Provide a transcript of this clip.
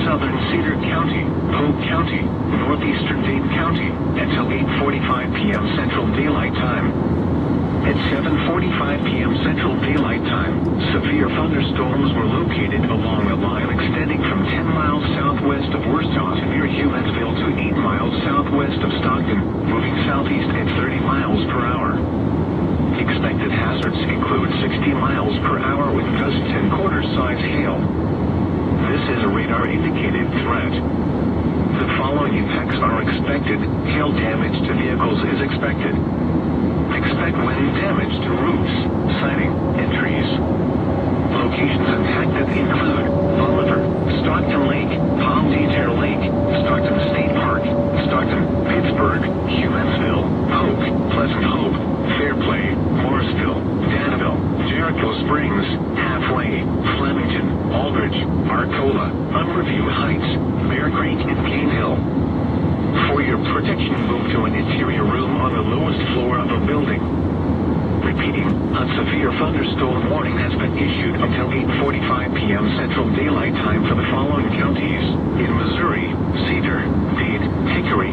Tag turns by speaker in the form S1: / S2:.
S1: southern Cedar County, Polk County, northeastern Dade County, until 8:45 p.m. Central Daylight Time. At 7:45 p.m. Central Daylight Time, severe thunderstorms were located along a line extending from 10 miles southwest of Worcester near Humansville to 8 miles southwest of Stockton, moving southeast at 30 miles per hour. Expected hazards include 60 miles per hour with gusts and quarter-size hail. This is a radar-indicated threat. The following effects are expected. Hail damage to vehicles is expected. Expect wind damage to roofs, siding, and trees. Locations impacted include Bolivar, Stockton Lake, Palm Detail Lake, Stockton State Park, Stockton, Pittsburgh, Humansville, Polk, Pleasant Hope, Fairplay, Morrisville, Danville, Jericho Springs, Halfway, Flemington, Aldridge, Arcola, Umberview Heights, Bear Creek, and Cane Hill. For your protection, move to an interior room on the lowest floor of a building. Repeating, a severe thunderstorm warning has been issued until 8:45 p.m. Central Daylight Time for the following counties: in Missouri, Cedar, Dade, Hickory,